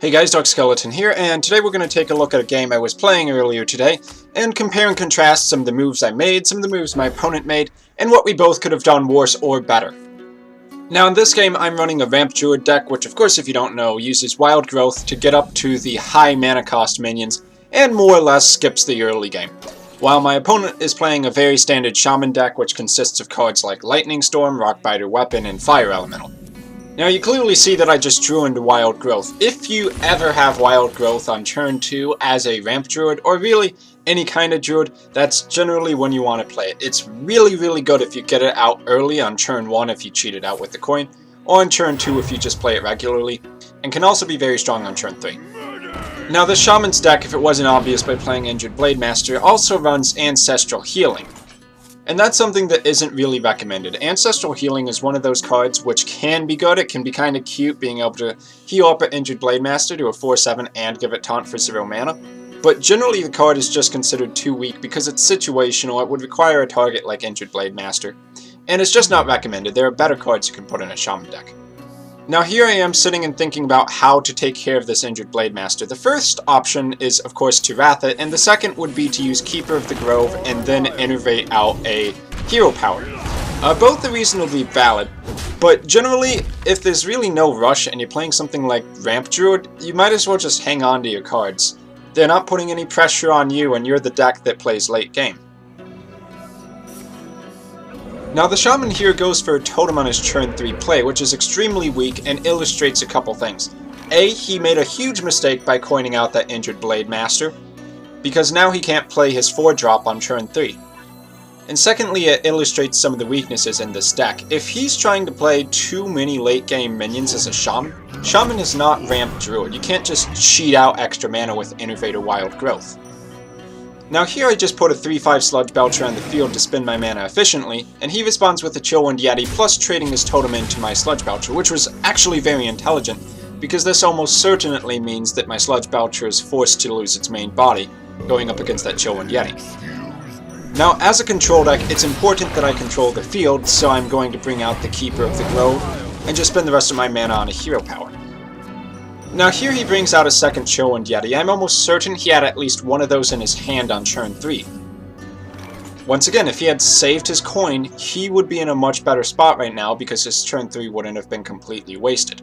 Hey guys, Dark Skeleton here, and today we're going to take a look at a game I was playing earlier today, and compare and contrast some of the moves I made, some of the moves my opponent made, and what we both could have done worse or better. Now in this game I'm running a Ramp Druid deck, which of course if you don't know, uses Wild Growth to get up to the high mana cost minions, and more or less skips the early game. While my opponent is playing a very standard Shaman deck, which consists of cards like Lightning Storm, Rockbiter Weapon, and Fire Elemental. Now you clearly see that I just drew into Wild Growth. If you ever have Wild Growth on turn 2 as a Ramp Druid, or really any kind of Druid, that's generally when you want to play it. It's really good if you get it out early on turn 1 if you cheat it out with the coin, or on turn 2 if you just play it regularly, and can also be very strong on turn 3. Now the Shaman's deck, if it wasn't obvious by playing Injured Blade Master, also runs Ancestral Healing. And that's something that isn't really recommended. Ancestral Healing is one of those cards which can be good. It can be kind of cute being able to heal up an Injured Blade Master to a 4/7 and give it taunt for 0 mana. But generally the card is just considered too weak because it's situational. It would require a target like Injured Blade Master. And it's just not recommended. There are better cards you can put in a Shaman deck. Now here I am sitting and thinking about how to take care of this Injured Blade Master. The first option is of course to Wrath it, and the second would be to use Keeper of the Grove and then innervate out a hero power. Both are reasonably valid, but generally if there's really no rush and you're playing something like Ramp Druid, you might as well just hang on to your cards. They're not putting any pressure on you and you're the deck that plays late game. Now the Shaman here goes for a Totem on his turn 3 play, which is extremely weak and illustrates a couple things. A, he made a huge mistake by coining out that Injured Blade Master, because now he can't play his 4-drop on turn 3. And secondly, it illustrates some of the weaknesses in this deck. If he's trying to play too many late game minions as a Shaman, Shaman is not Ramp Druid. You can't just cheat out extra mana with Innervate or Wild Growth. Now here I just put a 3/5 Sludge Belcher on the field to spend my mana efficiently, and he responds with a Chillwind Yeti plus trading his totem into my Sludge Belcher, which was actually very intelligent, because this almost certainly means that my Sludge Belcher is forced to lose its main body, going up against that Chillwind Yeti. Now as a control deck, it's important that I control the field, so I'm going to bring out the Keeper of the Grove, and just spend the rest of my mana on a hero power. Now here he brings out a second Chillwind Yeti. I'm almost certain he had at least one of those in his hand on turn 3. Once again, if he had saved his coin, he would be in a much better spot right now because his turn 3 wouldn't have been completely wasted.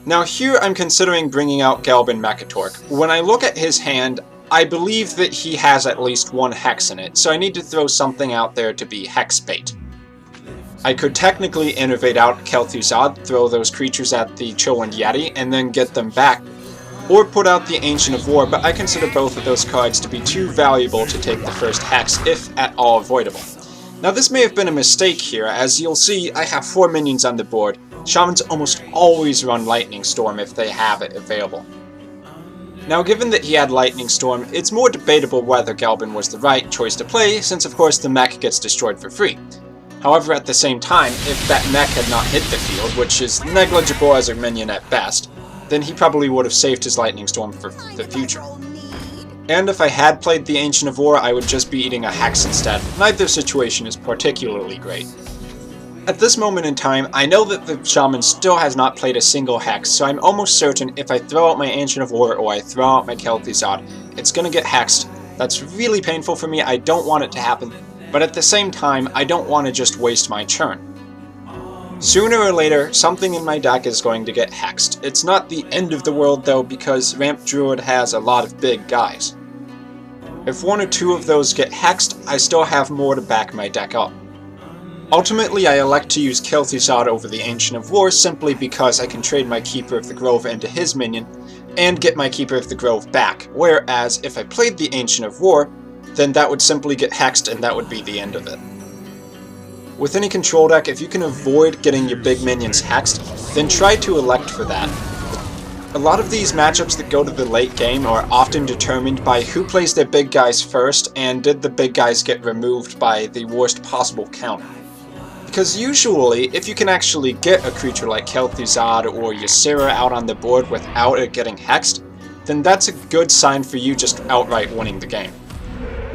Now here I'm considering bringing out Galban Mekatork. When I look at his hand, I believe that he has at least one Hex in it, so I need to throw something out there to be Hex bait. I could technically innervate out Kel'Thuzad, throw those creatures at the Chillwind Yeti, and then get them back, or put out the Ancient of War, but I consider both of those cards to be too valuable to take the first Hex, if at all avoidable. Now this may have been a mistake here, as you'll see I have 4 minions on the board. Shamans almost always run Lightning Storm if they have it available. Now given that he had Lightning Storm, it's more debatable whether Galban was the right choice to play, since of course the mech gets destroyed for free. However, at the same time, if that mech had not hit the field, which is negligible as a minion at best, then he probably would have saved his Lightning Storm for the future. And if I had played the Ancient of War, I would just be eating a Hex instead. Neither situation is particularly great. At this moment in time, I know that the Shaman still has not played a single Hex, so I'm almost certain if I throw out my Ancient of War or I throw out my Kel'Thuzad, it's gonna get hexed. That's really painful for me, I don't want it to happen. But at the same time, I don't want to just waste my turn. Sooner or later, something in my deck is going to get hexed. It's not the end of the world though, because Ramp Druid has a lot of big guys. If 1 or 2 of those get hexed, I still have more to back my deck up. Ultimately, I elect to use Kel'Thuzad over the Ancient of War simply because I can trade my Keeper of the Grove into his minion, and get my Keeper of the Grove back, whereas if I played the Ancient of War, then that would simply get hexed and that would be the end of it. With any control deck, if you can avoid getting your big minions hexed, then try to elect for that. A lot of these matchups that go to the late game are often determined by who plays their big guys first and did the big guys get removed by the worst possible counter. Because usually, if you can actually get a creature like Kel'Thuzad or Ysera out on the board without it getting hexed, then that's a good sign for you just outright winning the game.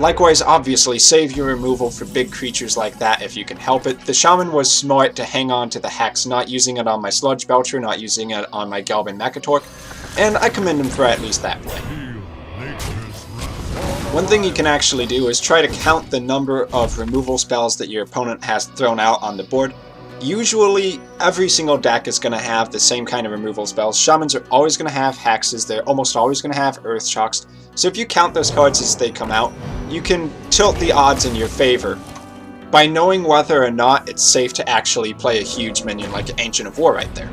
Likewise, obviously, save your removal for big creatures like that if you can help it. The Shaman was smart to hang on to the Hex, not using it on my Sludge Belcher, not using it on my Galban Mekatork, and I commend him for at least that play. One thing you can actually do is try to count the number of removal spells that your opponent has thrown out on the board. Usually, every single deck is going to have the same kind of removal spells. Shamans are always going to have hexes, they're almost always going to have earth shocks. So if you count those cards as they come out, you can tilt the odds in your favor by knowing whether or not it's safe to actually play a huge minion like Ancient of War right there.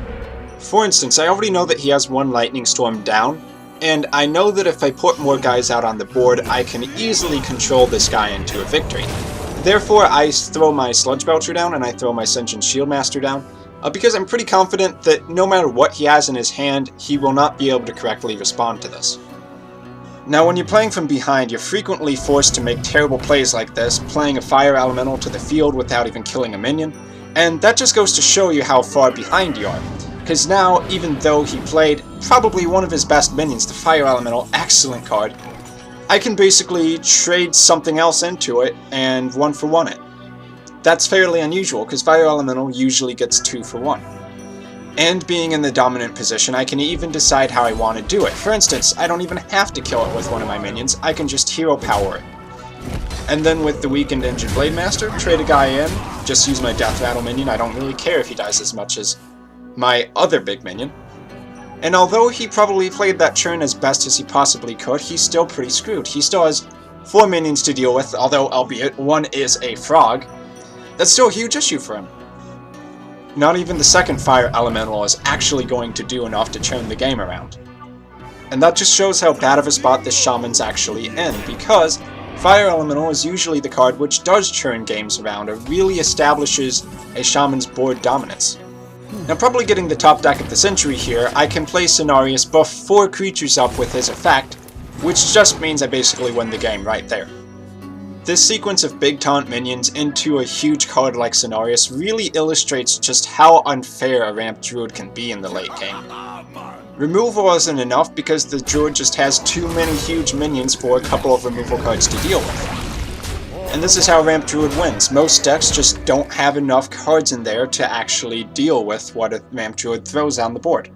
For instance, I already know that he has one Lightning Storm down, and I know that if I put more guys out on the board, I can easily control this guy into a victory. Therefore, I throw my Sludge Belcher down and I throw my Sentient Shieldmaster down, because I'm pretty confident that no matter what he has in his hand, he will not be able to correctly respond to this. Now, when you're playing from behind, you're frequently forced to make terrible plays like this, playing a Fire Elemental to the field without even killing a minion, and that just goes to show you how far behind you are. Because now, even though he played probably one of his best minions, the Fire Elemental, excellent card, I can basically trade something else into it and 1-for-1 it. That's fairly unusual, because Fire Elemental usually gets 2-for-1. And being in the dominant position, I can even decide how I want to do it. For instance, I don't even have to kill it with one of my minions, I can just hero power it. And then with the weakened Injured Blade Master, trade a guy in, just use my Death Rattle minion, I don't really care if he dies as much as my other big minion. And although he probably played that turn as best as he possibly could, he's still pretty screwed. He still has 4 minions to deal with, although albeit one is a frog. That's still a huge issue for him. Not even the second Fire Elemental is actually going to do enough to turn the game around. And that just shows how bad of a spot this Shaman's actually in, because Fire Elemental is usually the card which does turn games around, or really establishes a Shaman's board dominance. Now, probably getting the top deck of the century here, I can play Cenarius, buff 4 creatures up with his effect, which just means I basically win the game right there. This sequence of big taunt minions into a huge card like Cenarius really illustrates just how unfair a ramped Druid can be in the late game. Removal isn't enough because the Druid just has too many huge minions for a couple of removal cards to deal with. And this is how Ramped Druid wins. Most decks just don't have enough cards in there to actually deal with what a Ramped Druid throws on the board.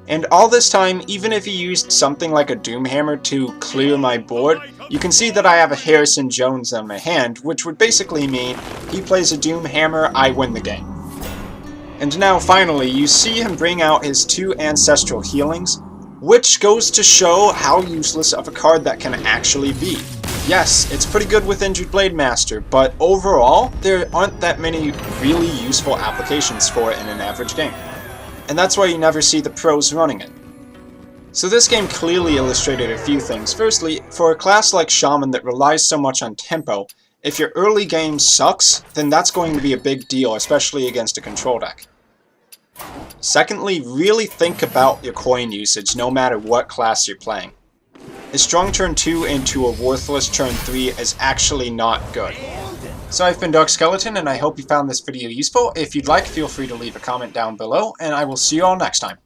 And all this time, even if he used something like a Doomhammer to clear my board, you can see that I have a Harrison Jones on my hand, which would basically mean he plays a Doomhammer, I win the game. And now finally, you see him bring out his 2 Ancestral Healings, which goes to show how useless of a card that can actually be. Yes, it's pretty good with Injured Blade Master, but overall, there aren't that many really useful applications for it in an average game. And that's why you never see the pros running it. So this game clearly illustrated a few things. Firstly, for a class like Shaman that relies so much on tempo, if your early game sucks, then that's going to be a big deal, especially against a control deck. Secondly, really think about your coin usage no matter what class you're playing. A strong turn 2 into a worthless turn 3 is actually not good. So I've been Dark Skeleton, and I hope you found this video useful. If you'd like, feel free to leave a comment down below, and I will see you all next time.